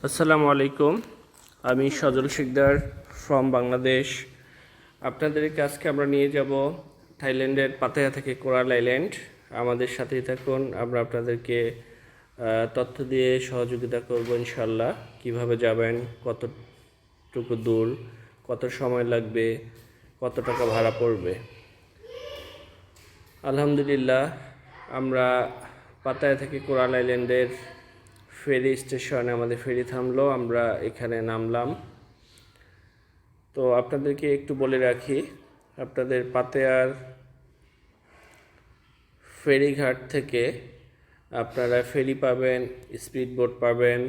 আসসালামু আলাইকুম। আমি সজল শিকদার ফ্রম বাংলাদেশ। আপনাদেরকে আজকে আমরা নিয়ে যাব থাইল্যান্ডের পাতায়া থেকে কোরাল আইল্যান্ড। আমাদের সাথেই থাকুন, আমরা আপনাদেরকে তথ্য দিয়ে সহযোগিতা করব ইনশাল্লাহ। কিভাবে যাবেন, কতটুকু দূর, কত সময় লাগবে, কত টাকা ভাড়া পড়বে। আলহামদুলিল্লাহ, আমরা পাতায়া থেকে কোরাল আইল্যান্ডের ফেরি স্টেশনে আমাদের ফেরি থামলো, আমরা এখানে নামলাম। তো আপনাদেরকে একটু বলে রাখি, আপনাদের পাতায়ার ফেরিঘাট থেকে আপনারা ফেরি পাবেন, স্পিড বোট পাবেন।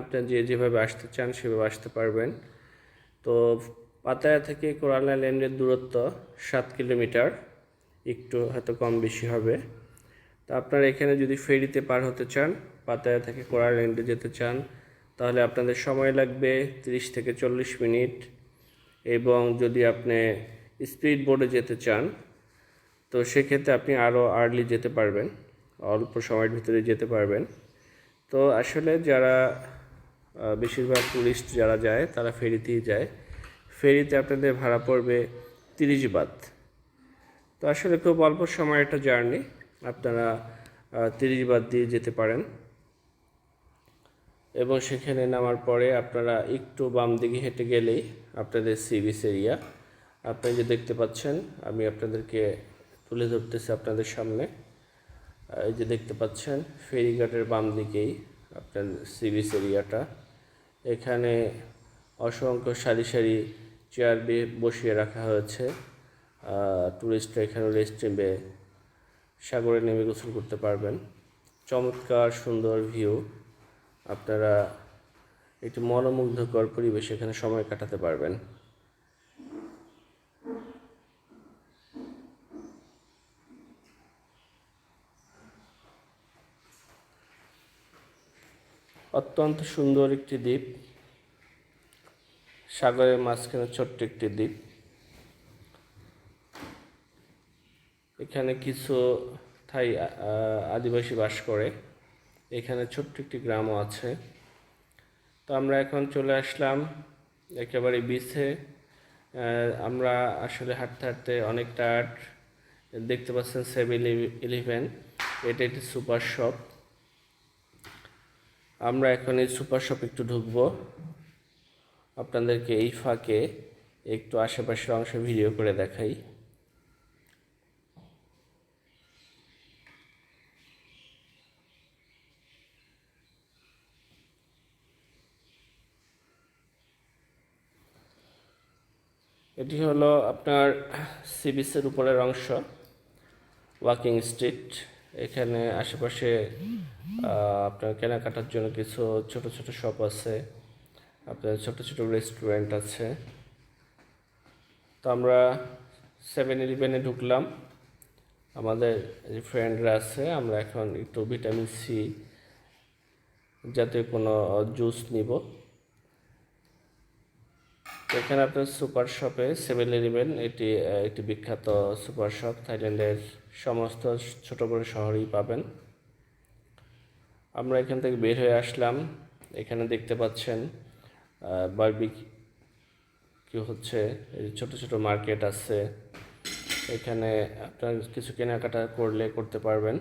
আপনারা যেভাবে আসতে চান সেভাবে আসতে পারবেন। তো পাতায়া থেকে কোরাল আইল্যান্ডের দূরত্ব 7 কিলোমিটার, একটু হয়তো কম বেশি হবে। তো আপনারা এখানে যদি ফেরিতে পার হতে চান, পাতায়া থেকে কোরাল আইল্যান্ডে যেতে চান, তাহলে আপনাদের সময় লাগবে 30 থেকে 40 মিনিট। এবং যদি আপনি স্পিড বোটে যেতে চান, তো সেক্ষেত্রে আপনি আরও আর্লি যেতে পারবেন, অল্প সময়ের ভিতরে যেতে পারবেন। তো আসলে যারা বেশিরভাগ টুরিস্ট যারা যায় তারা ফেরিতেই যায়। ফেরিতে আপনাদের ভাড়া পড়বে 30 বাত। তো আসলে খুব অল্প সময় একটা জার্নি, আপনারা 30 বাত দিয়ে যেতে পারেন। এবং সেখানে নামার পরে আপনারা একটু বাম দিকে হেঁটে গেলেই আপনাদের সি বিচ এরিয়া। আপনারা যে দেখতে পাচ্ছেন, আমি আপনাদেরকে তুলে ধরতেছি আপনাদের সামনে। এই যে দেখতে পাচ্ছেন, ফেরিঘাটের বাম দিকেই আপনার সি বিচ এরিয়াটা। এখানে অসংখ্য সারি সারি চেয়ার বসিয়ে রাখা হয়েছে। টুরিস্টরা এখানে রেস্ট নেবে, সাগরে নেমে গোসল করতে পারবেন। চমৎকার সুন্দর ভিউ, আপনারা একটু মনোমুগ্ধকর পরিবেশে এখানে সময় কাটাতে পারবেন। অত্যন্ত সুন্দর একটি দ্বীপ, সাগরের মাঝখানে ছোট্ট একটি দ্বীপ। এখানে কিছু থাই আদিবাসী বাস করে। এখানে ছোট্ট একটি গ্রামও আছে। তো আমরা এখন চলে আসলাম একেবারে বিচে। আমরা আসলে হাঁটতে হাঁটতে অনেক টায়ার্ড। দেখতে পাচ্ছেন 7-Eleven, এটা একটি সুপার শপ। আমরা এখন এই সুপার শপ একটু ঢুকবো, আপনাদেরকে এই ফাঁকে একটু আশেপাশের অংশ ভিডিও করে দেখাই। এটি হলো আপনার সি বিচের উপরের অংশ, ওয়াকিং স্ট্রিট। এখানে আশেপাশে আপনার কেনাকাটার জন্য কিছু ছোট ছোট শপ আছে, আপনার ছোট ছোট রেস্টুরেন্ট আছে। তো আমরা 7-Eleven ঢুকলাম, আমাদের যে ফ্রেন্ডরা আছে, আমরা এখন একটু ভিটামিন সি জাতীয় কোনো জুস নিব। এখানে আপনার সুপার শপে 7-Eleven, এটি একটি বিখ্যাত সুপার শপ, থাইল্যান্ডের সমস্ত ছোট বড় শহরেই পাবেন। আমরা এখান থেকে বের হয়ে আসলাম। এখানে দেখতে পাচ্ছেন বারবিকিউ হচ্ছে, ছোট ছোট মার্কেট আছে। এখানে আপনার কিছু কেনাকাটা করতে পারবেন।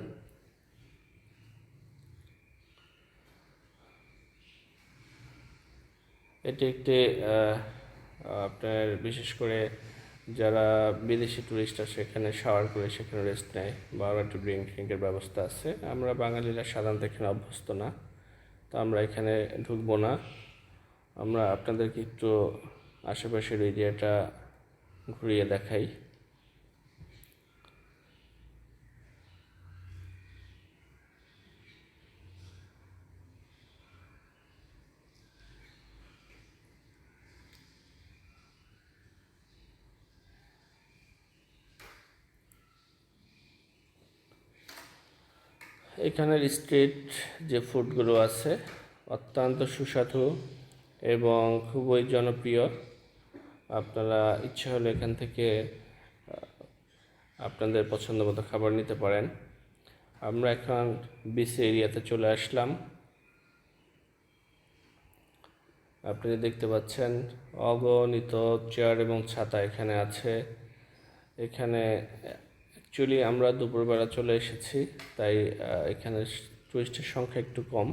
এটি একটি আপনার বিশেষ করে যারা বিদেশি টুরিস্ট আসে এখানে শাওয়ার করে সেখানে রেস্ট নেয়, বা একটু ড্রিঙ্কের ব্যবস্থা আছে। আমরা বাঙালিরা সাধারণত এখানে অভ্যস্ত না, তো আমরা এখানে ঢুকবো না। আমরা আপনাদেরকে একটু আশেপাশের এরিয়াটা ঘুরিয়ে দেখাই। এখানের স্ট্রিট যে ফুডগুলো আছে অত্যন্ত সুস্বাদু এবং খুবই জনপ্রিয়। আপনারা ইচ্ছে হলে এখান থেকে আপনাদের পছন্দ মতো খাবার নিতে পারেন। আমরা এখন বিচ এরিয়াতে চলে আসলাম। আপনি দেখতে পাচ্ছেন অগণিত চেয়ার এবং ছাতা এখানে আছে। এখানে অ্যাকচুয়ালি আমরা দুপুরবেলা চলে এসেছি, তাই এখানে টুরিস্টের সংখ্যা একটু কম।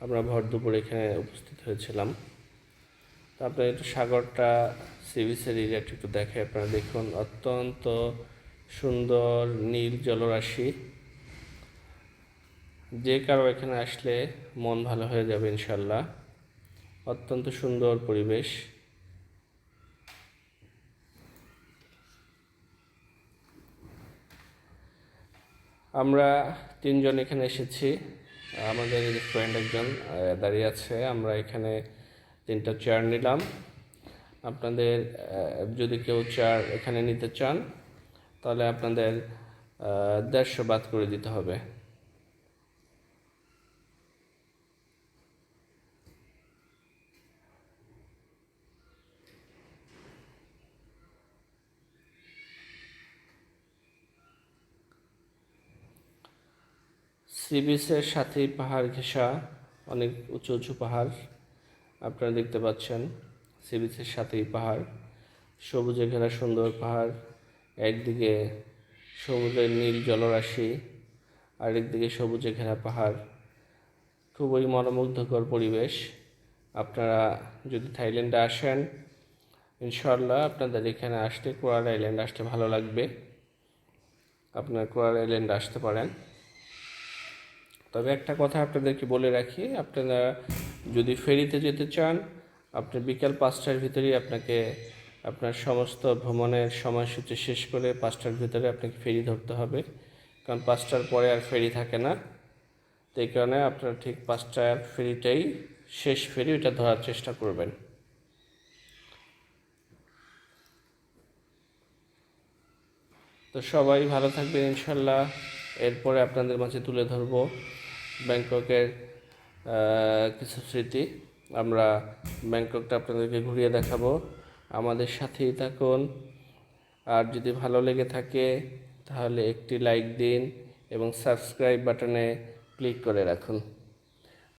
আমরা ভর দুপুরে এখানে উপস্থিত হয়েছিলাম। তো আপনার একটু সাগরটা, সি বিচের এরিয়াটা একটু দেখে আপনারা দেখুন, অত্যন্ত সুন্দর নীল জলরাশি। যে কারো এখানে আসলে মন ভালো হয়ে যাবে ইনশাল্লাহ। অত্যন্ত সুন্দর পরিবেশ। আমরা 3 জন এখানে এসেছি। আমাদের ফ্রেন্ড একজন দাঁড়িয়ে আছে। আমরা এখানে 3টা চেয়ার নিলাম। আপনাদের যদি কেউ চেয়ার এখানে নিতে চান তাহলে আপনাদের 150 বাদ করে দিতে হবে। সি বিচের সাথেই পাহাড় ঘেঁষা অনেক উঁচু উঁচু পাহাড় আপনারা দেখতে পাচ্ছেন। সি বিচের সাথেই পাহাড়, সবুজে ঘেরা সুন্দর পাহাড়। একদিকে সবুজের নীল জলরাশি, আরেকদিকে সবুজে ঘেরা পাহাড়। খুবই মনোমুগ্ধকর পরিবেশ। আপনারা যদি থাইল্যান্ডে আসেন ইনশাল্লাহ আপনাদের এখানে আসলে কোরাল আইল্যান্ড আসতে ভালো লাগবে। আপনারা কোরাল আইল্যান্ড আসতে পারেন। তবে একটা কথা আপনাদেরকে বলে রাখি, আপনারা যদি ফেরিতে যেতে চান আপনি বিকাল 5টার ভিতরেই আপনাকে আপনার সমস্ত ভ্রমণের সময়সূচি শেষ করে 5টার ভিতরে আপনাকে ফেরি ধরতে হবে, কারণ 5টার পরে আর ফেরি থাকে না। তো এই কারণে আপনারা ঠিক 5টার ফেরিটাই শেষ ফেরি, ওইটা ধরার চেষ্টা করবেন। তো সবাই ভালো থাকবেন ইনশাল্লাহ। এরপরে আপনাদের মাঝে তুলে ধরবো ব্যাংককের কিছু স্মৃতি। আমরা ব্যাংককটা আপনাদেরকে ঘুরিয়ে দেখাবো। আমাদের সাথেই থাকুন। আর যদি ভালো লেগে থাকে তাহলে একটি লাইক দিন এবং সাবস্ক্রাইব বাটনে ক্লিক করে রাখুন।